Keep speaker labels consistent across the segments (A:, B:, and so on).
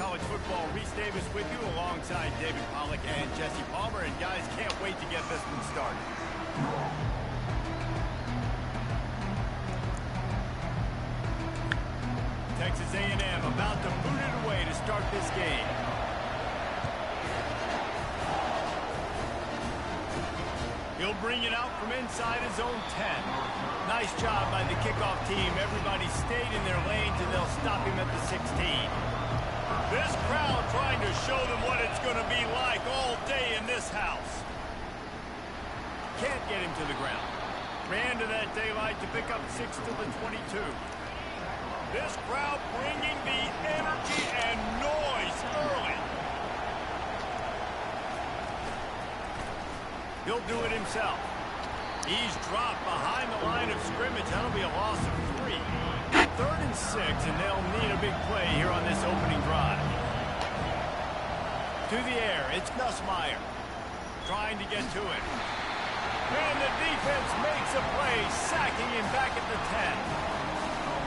A: College Football. Reese Davis with you alongside David Pollack and Jesse Palmer. And guys, can't wait to get this one started. Texas A&M about to boot it away to start this game. He'll bring it out from inside his own 10. Nice job by the kickoff team. Everybody stayed in their lanes, and they'll stop him at the 16. This crowd trying to show them what it's going to be like all day in this house. Can't get him to the ground. Ran to that daylight to pick up 6 to the 22. This crowd bringing the energy and noise early. He'll do it himself. He's dropped behind the line of scrimmage. That'll be a loss of 3. 3rd and 6, and they'll need a big play here on this opening drive. To the air, it's Nussmeier trying to get to it. And the defense makes a play, sacking him back at the 10.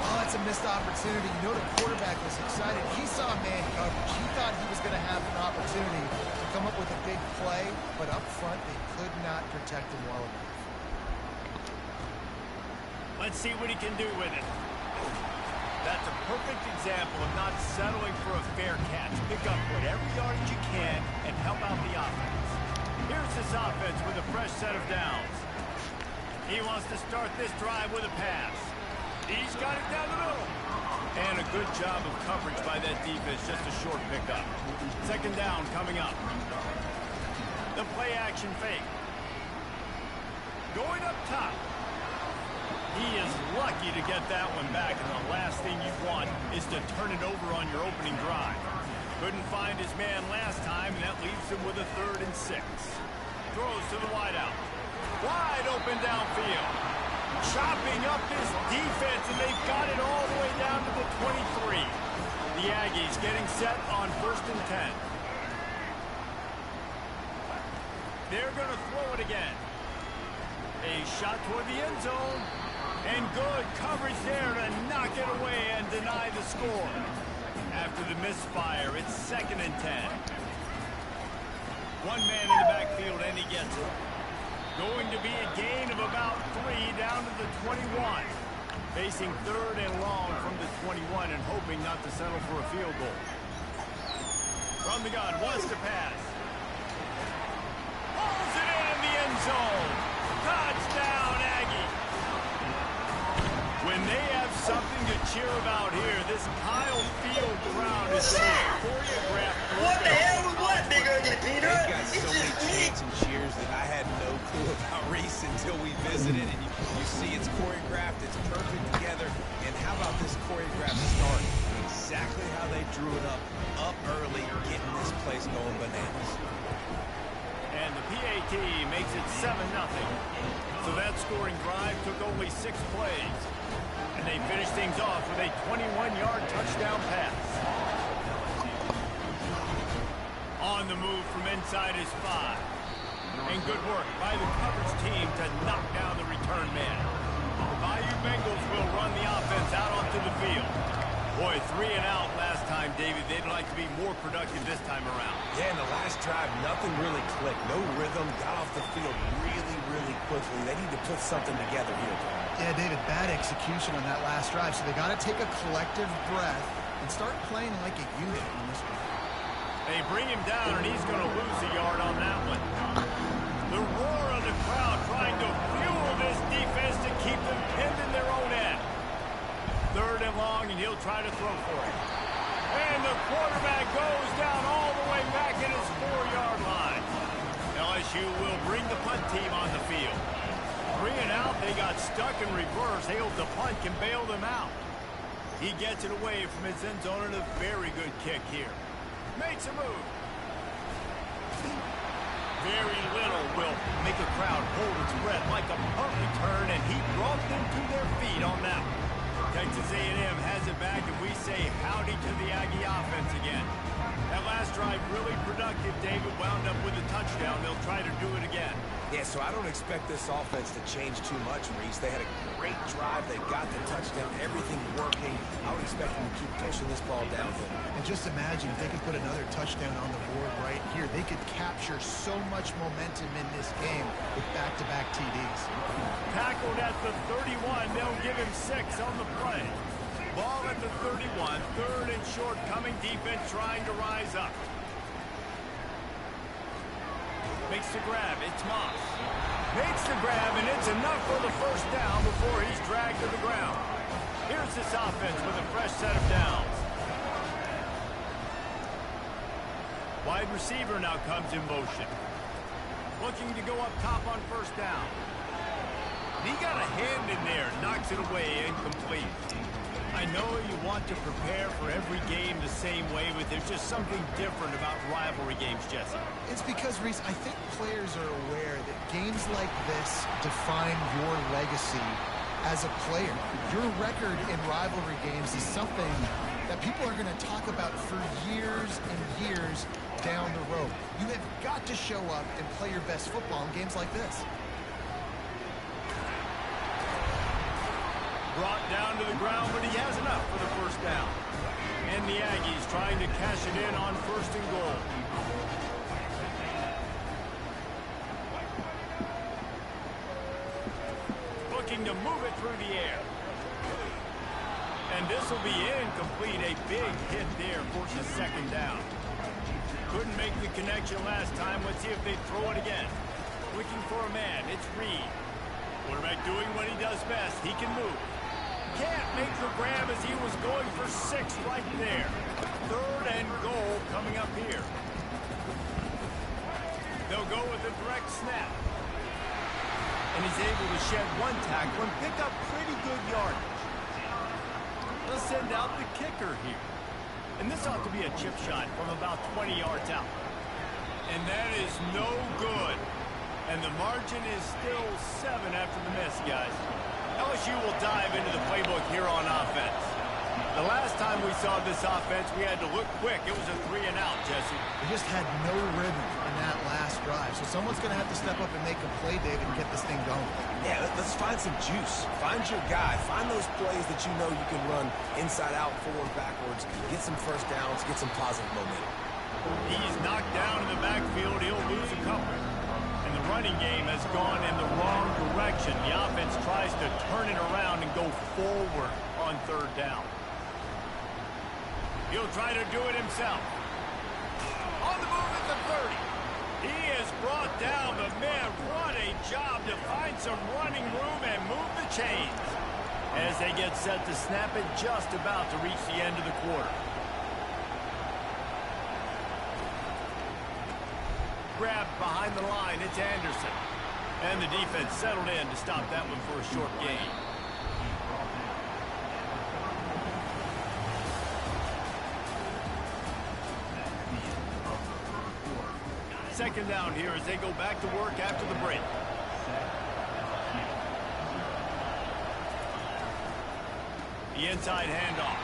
B: Oh, that's a missed opportunity. You know the quarterback was excited. He saw man coverage. He thought he was going to have an opportunity to come up with a big play, but up front they could not protect him well enough.
A: Let's see what he can do with it. That's a perfect example of not settling for a fair catch. Pick up whatever yardage you can and help out the offense. Here's this offense with a fresh set of downs. He wants to start this drive with a pass. He's got it down the middle. And a good job of coverage by that defense. Just a short pickup. 2nd down coming up. The play action fake. Going up top. He is lucky to get that one back. And the last thing you want is to turn it over on your opening drive. Couldn't find his man last time. And that leaves him with a 3rd and 6. Throws to the wideout. Wide open downfield. Chopping up this defense, and they've got it all the way down to the 23. The Aggies getting set on 1st and 10. They're going to throw it again. A shot toward the end zone. And good coverage there to knock it away and deny the score. After the misfire, it's 2nd and 10. One man in the backfield, and he gets it. Going to be a gain of about 3 down to the 21. Facing 3rd and long from the 21 and hoping not to settle for a field goal. From the gun, wants to pass. Pulls it in the end zone. Touchdown, Aggie. When they have something to cheer about here, this Kyle Field crowd is choreographed.
C: What the hell was what, Big Ugly Peter?
D: They've got so many chants and cheers that I had no clue about Reese until we visited. And you see it's choreographed, it's perfect together. And how about this choreographed start? Exactly how they drew it up early, getting this place going bananas.
A: And the PAT makes it 7-0. So that scoring drive took only 6 plays. And they finish things off with a 21-yard touchdown pass. On the move from inside his 5. And good work by the coverage team to knock down the return man. The Bayou Bengals will run the offense out onto the field. Boy, 3 and out last time, David. They'd like to be more productive this time around.
D: Yeah, in the last drive, nothing really clicked. No rhythm, got off the field really quickly. They need to put something together here.
B: Yeah, David, bad execution on that last drive. So they got to take a collective breath and start playing like a unit on this one.
A: They bring him down, and he's going to lose a yard on that one. The roar of the crowd trying to fuel this defense to keep them pinned in their own end. 3rd and long, and he'll try to throw for it. And the quarterback goes down all the way back at his 4-yard line. LSU will bring the punt team on the field. 3 and out, they got stuck in reverse. They hope the punt can bail them out. He gets it away from his end zone, and a very good kick here. Makes a move. Very little will make a crowd hold its breath like a punt return, and he brought them to their feet on that one. Texas A&M has it back, and we say howdy to the Aggie offense again. That last drive really productive. David wound up with a touchdown. They'll try to do it again.
D: Yeah, so I don't expect this offense to change too much, Reese. They had a great drive. They got the touchdown, everything working. I would expect them to keep pushing this ball downhill.
B: And just imagine if they could put another touchdown on the board right here. They could capture so much momentum in this game with back-to-back TDs.
A: Tackled at the 31. They'll give him 6 on the play. Ball at the 31. Third and short coming. Defense trying to rise up. Makes the grab. It's Moss. Makes the grab, and it's enough for the first down before he's dragged to the ground. Here's this offense with a fresh set of downs. Wide receiver now comes in motion. Looking to go up top on first down. He got a hand in there, knocks it away, incomplete. I know you want to prepare for every game the same way, but there's just something different about rivalry games, Jesse.
B: It's because, Reese, I think players are aware that games like this define your legacy as a player. Your record in rivalry games is something that people are going to talk about for years and years down the road. You have got to show up and play your best football in games like this.
A: Brought down to the ground, but he has enough for the first down. And the Aggies trying to cash it in on first and goal. Looking to move it through the air. And this will be incomplete. A big hit there, forcing a second down. Couldn't make the connection last time. Let's see if they throw it again. Looking for a man. It's Reed. Quarterback doing what he does best. He can move. Can't make the grab as he was going for 6 right there. Third and goal coming up here. They'll go with a direct snap. And he's able to shed 1 tackle and pick up pretty good yardage. They'll send out the kicker here. And this ought to be a chip shot from about 20 yards out. And that is no good. And the margin is still 7 after the miss, guys. LSU will dive into the playbook here on offense. The last time we saw this offense, we had to look quick. It was a 3-and-out, Jesse.
B: They just had no rhythm in that last drive. So someone's going to have to step up and make a play, David, and get this thing going.
D: Yeah, let's find some juice. Find your guy. Find those plays that you know you can run inside out, forward, backwards. Get some first downs. Get some positive momentum.
A: He's knocked down in the backfield. He'll lose a couple. And the running game has gone in the wrong direction. The offense tries to turn it around and go forward on third down. He'll try to do it himself. On the move at the 30. He is brought down, but man, what a job to find some running room and move the chains. As they get set to snap it, just about to reach the end of the quarter. Grabbed behind the line, it's Anderson. And the defense settled in to stop that one for a short gain. Second down here as they go back to work after the break. The inside handoff.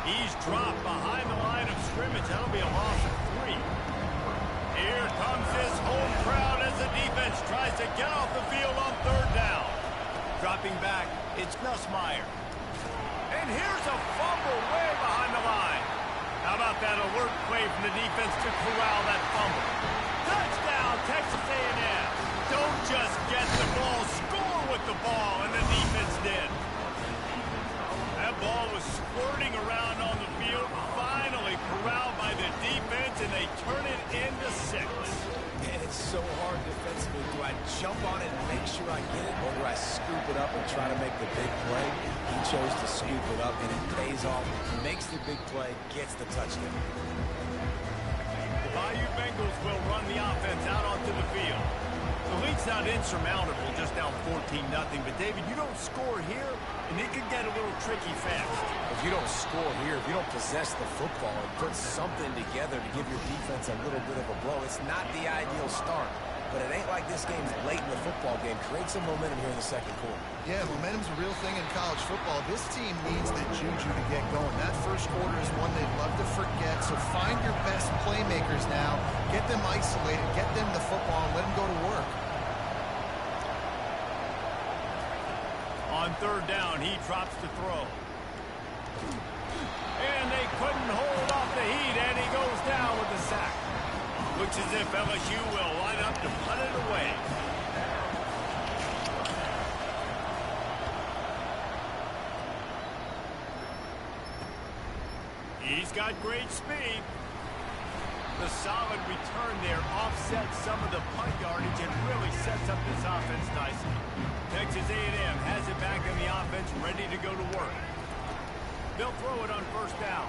A: He's dropped behind the line of scrimmage. That'll be a loss of 3. Here comes this home crowd as the defense tries to get off the field on third down. Dropping back, it's Nussmeier. And here's a fumble way behind the line. How about that alert play from the defense to corral that fumble? Touchdown, Texas A&M. Don't just get the ball, score with the ball, and the defense did. That ball was squirting around on the field, finally corralled by the defense, and they turn it into 6.
D: Man, it's so hard defensively. Do I jump on it and make sure I get it, or do I scoop it up and try to make the big play? He chose to scoop it up, and it pays off. Makes the big play, gets the touchdown.
A: The Bayou Bengals will run the offense out onto the field. The lead's not insurmountable, just down 14-0. But, David, you don't score here, and it could get a little tricky fast.
D: If you don't score here, if you don't possess the football and put something together to give your defense a little bit of a blow, it's not the ideal start. But it ain't like this game's late in the football game. Create some momentum here in the second quarter.
B: Yeah, momentum's a real thing in college football. This team needs the juju to get going. That first quarter is one they'd love to forget. So find your best playmakers now. Get them isolated. Get them the football and let them go to work.
A: third down, he drops to throw. And they couldn't hold off the heat, and he goes down with the sack. Looks as if LSU will line up to punt it away. He's got great speed. The solid return there offsets some of the punt yardage and really sets up this offense nicely. Texas A&M has it back in the offense, ready to go to work. They'll throw it on first down.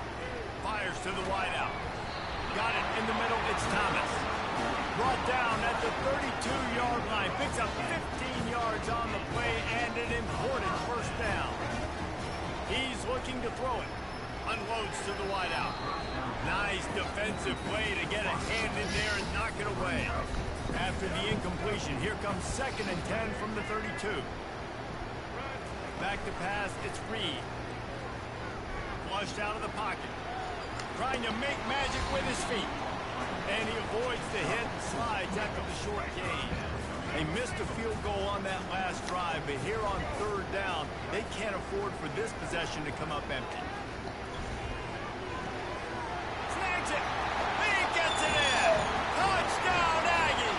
A: Fires to the wideout. Got it in the middle, it's Thomas. Brought down at the 32-yard line. Picks up 15 yards on the play and an important first down. He's looking to throw it. Unloads to the wideout. Nice defensive play to get a hand in there and knock it away. After the incompletion, here comes 2nd and 10 from the 32. Back to pass, it's Reed. Flushed out of the pocket. Trying to make magic with his feet. And he avoids the hit and slides after the short gain. They missed a field goal on that last drive, but here on third down, they can't afford for this possession to come up empty. Snags it! He gets it in! Touchdown, Aggie!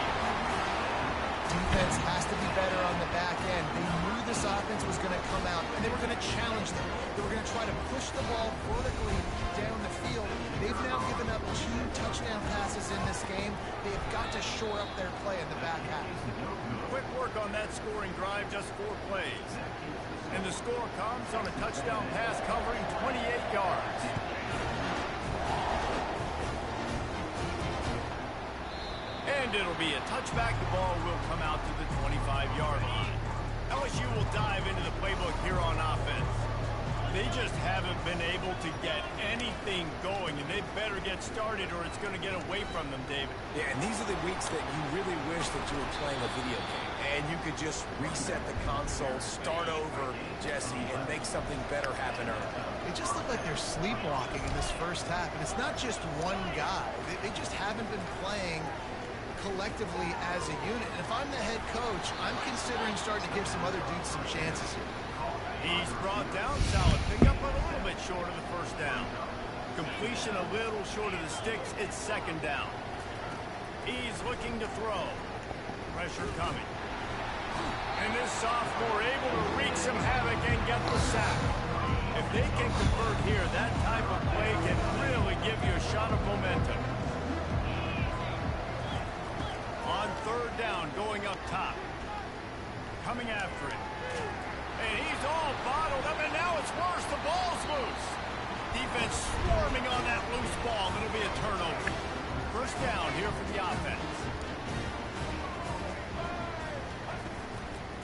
B: Defense has to be better on the back end. They knew this offense was going to come out, and they were going to challenge them. They were going to try to push the ball vertically down the field. They've now given up 2 touchdown passes in this game. They've got to shore up their play in the back half.
A: Quick work on that scoring drive, just 4 plays. And the score comes on a touchdown pass covering 28 yards. And it'll be a touchback. The ball will come out to the 25-yard line. LSU will dive into the playbook here on offense. They just haven't been able to get anything going, and they better get started or it's going to get away from them, David.
D: Yeah, and these are the weeks that you really wish that you were playing a video game, and you could just reset the console, start over, Jesse, and make something better happen early.
B: They just look like they're sleepwalking in this first half, and it's not just one guy. They just haven't been playing collectively as a unit. And if I'm the head coach, I'm considering starting to give some other dudes some chances here.
A: He's brought down solid. Pick up a little bit short of the first down. Completion a little short of the sticks. It's 2nd down. He's looking to throw. Pressure coming. And this sophomore able to wreak some havoc and get the sack. If they can convert here, that type of play can really give you a shot of momentum. On third down, going up top. Coming after it. And he's all bottled up, and now it's worse. The ball's loose. Defense swarming on that loose ball. It'll be a turnover. First down here for the offense.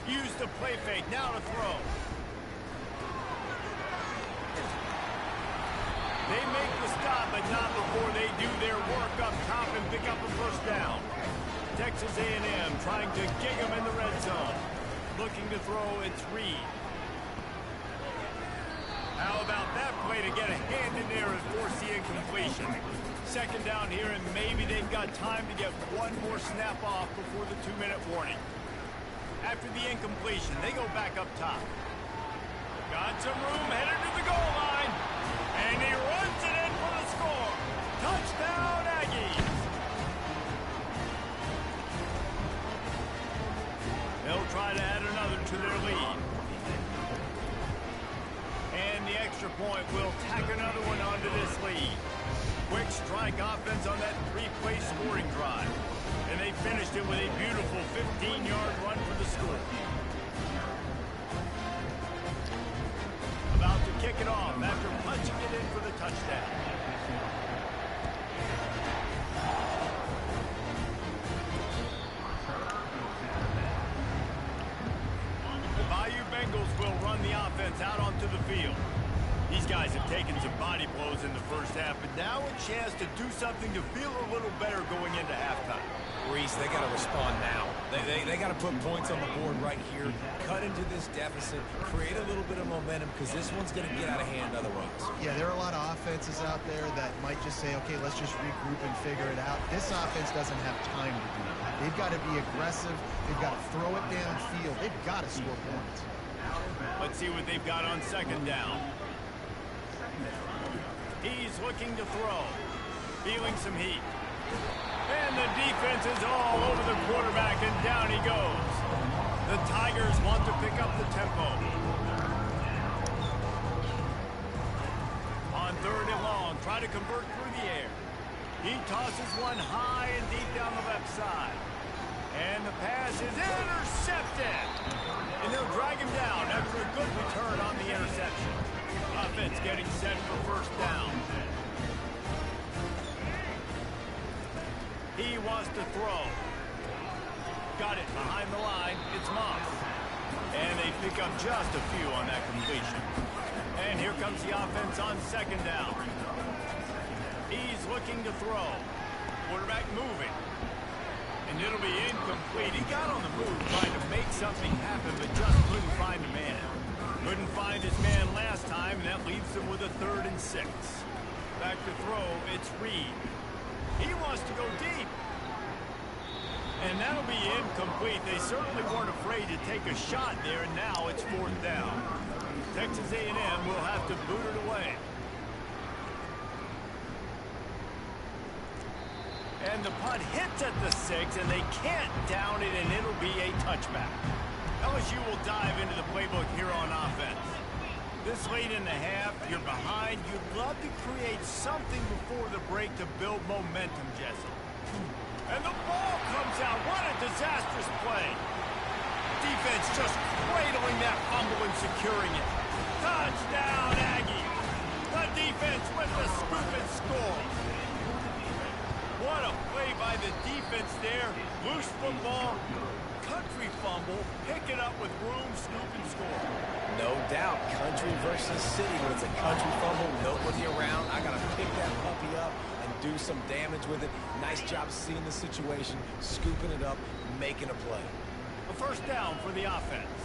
A: Use the play fake. Now to throw. They make the stop, but not before they do their work up top and pick up a first down. Texas A&M trying to gig them in the red zone. Looking to throw, it's Reed. How about that play to get a hand in there and force the incompletion? 2nd down here, and maybe they've got time to get one more snap off before the 2-minute warning. After the incompletion, they go back up top. Got some room, headed to the goal line. And he runs it in for the score. Touchdown, Aggies. They'll try to add another to their lead. And the extra point will tack another one onto this lead. Quick strike offense on that 3-play scoring drive. And they finished it with a beautiful 15-yard run for the score. About to kick it off after punching it in for the touchdown. The Bayou Bengals will run the offense out onto the field. These guys have taken some body blows in the first half, but now a chance to do something to feel a little better going into halftime.
D: Reese, they got to respond now. They got to put points on the board right here, cut into this deficit, create a little bit of momentum, because this one's going to get out of hand otherwise.
B: Yeah, there are a lot of offenses out there that might just say, okay, let's just regroup and figure it out. This offense doesn't have time to do that. They've got to be aggressive. They've got to throw it downfield. They've got to score points.
A: Let's see what they've got on second down. He's looking to throw. Feeling some heat. And the defense is all over the quarterback, and down he goes. The Tigers want to pick up the tempo. On third and long, try to convert through the air. He tosses one high and deep down the left side. And the pass is intercepted. And they'll drag him down after a good return on the interception. Offense getting set for first down. He wants to throw. Got it behind the line. It's Moss. And they pick up just a few on that completion. And here comes the offense on second down. He's looking to throw. Quarterback moving. And it'll be incomplete. He got on the move trying to make something happen, but just couldn't find a man. Couldn't find his man last time, and that leaves him with a 3rd and 6. Back to throw, it's Reed. He wants to go deep. And that'll be incomplete. They certainly weren't afraid to take a shot there, and now it's 4th down. Texas A&M will have to boot it away. And the punt hits at the 6, and they can't down it, and it'll be a touchback. LSU will dive into the playbook here on offense. This late in the half, you're behind. You'd love to create something before the break to build momentum, Jesse. And the ball comes out. What a disastrous play. Defense just cradling that fumble and securing it. Touchdown, Aggies. The defense with the scoop and score. What a play by the defense there. Loose football, country fumble, pick it up with room, scoop, and score.
D: No doubt, country versus city. When it's a country fumble, nobody around, I got to pick that puppy up and do some damage with it. Nice job seeing the situation, scooping it up, making a play.
A: A first down for the offense.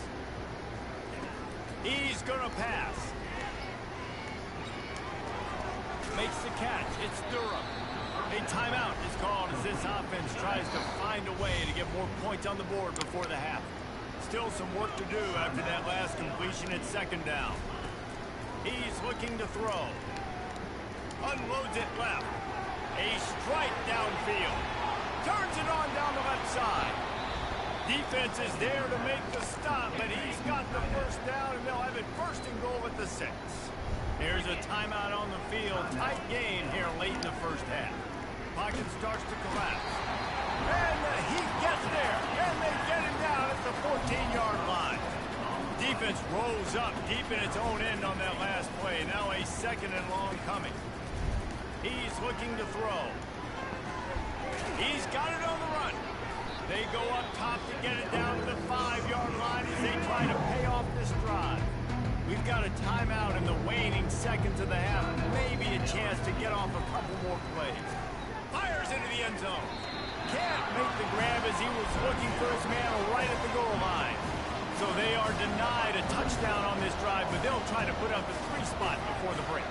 A: He's going to pass. Makes the catch. It's Durham. A timeout is called as this offense tries to find a way to get more points on the board before the half. Still some work to do after that last completion at second down. He's looking to throw. Unloads it left. A strike downfield. Turns it on down the left side. Defense is there to make the stop, but he's got the first down, and they'll have it first and goal at the 6. Here's a timeout on the field. Tight game here late in the first half. Pocket starts to collapse. And he gets there. And they get him down at the 14-yard line. Defense rolls up deep in its own end on that last play. Now a second and long coming. He's looking to throw. He's got it on the run. They go up top to get it down to the 5-yard line as they try to pay off this drive. We've got a timeout in the waning seconds of the half. Maybe a chance to get off a couple more plays. Fires into the end zone. Can't make the grab as he was looking for his man right at the goal line. So they are denied a touchdown on this drive, but they'll try to put up a 3 spot before the break.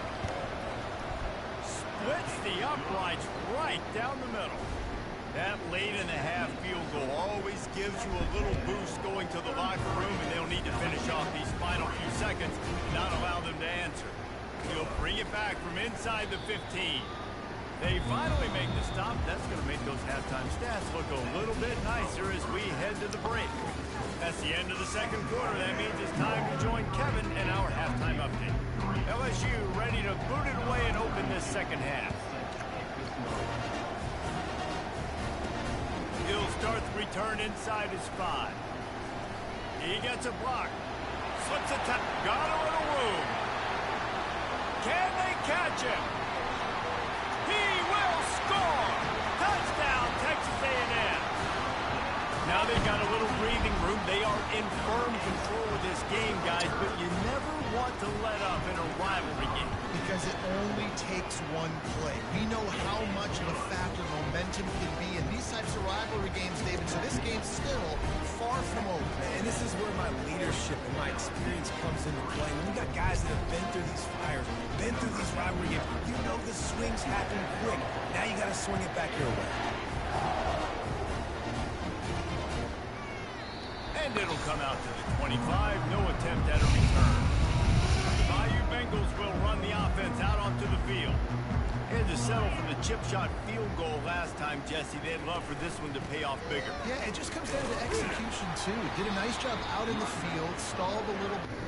A: Splits the uprights right down the middle. That late in the half field goal always gives you a little boost going to the locker room, and they'll need to finish off these final few seconds and not allow them to answer. He'll bring it back from inside the 15. They finally make the stop. That's going to make those halftime stats look a little bit nicer as we head to the break. That's the end of the second quarter. That means it's time to join Kevin in our halftime update. LSU ready to boot it away and open this second half. He'll start the return inside his 5. He gets a block. Slips a tap. Got a little room. Can they catch him? He will score! Touchdown, Texas A&M. Now they've got a little breathing room. They are in firm control of this game, guys, but you never want to let up in a rivalry game.
B: Because it only takes one play. We know how much of a factor momentum can be in these types of rivalry games, David, so this game's still far from over.
D: And this is where my leadership and my experience comes into play. When you got guys that have been through these fires, been through these rivalry games, you know the swings happen quick. Now you got to swing it back your way.
A: And it'll come come out to the 25. No attempt at a return. The Bayou Bengals will run the offense out onto the field. And to settle for the chip shot field goal last time, Jesse, they'd love for this one to pay off bigger.
B: Yeah, it just comes down to execution, too. Did a nice job out in the field, stalled a little bit.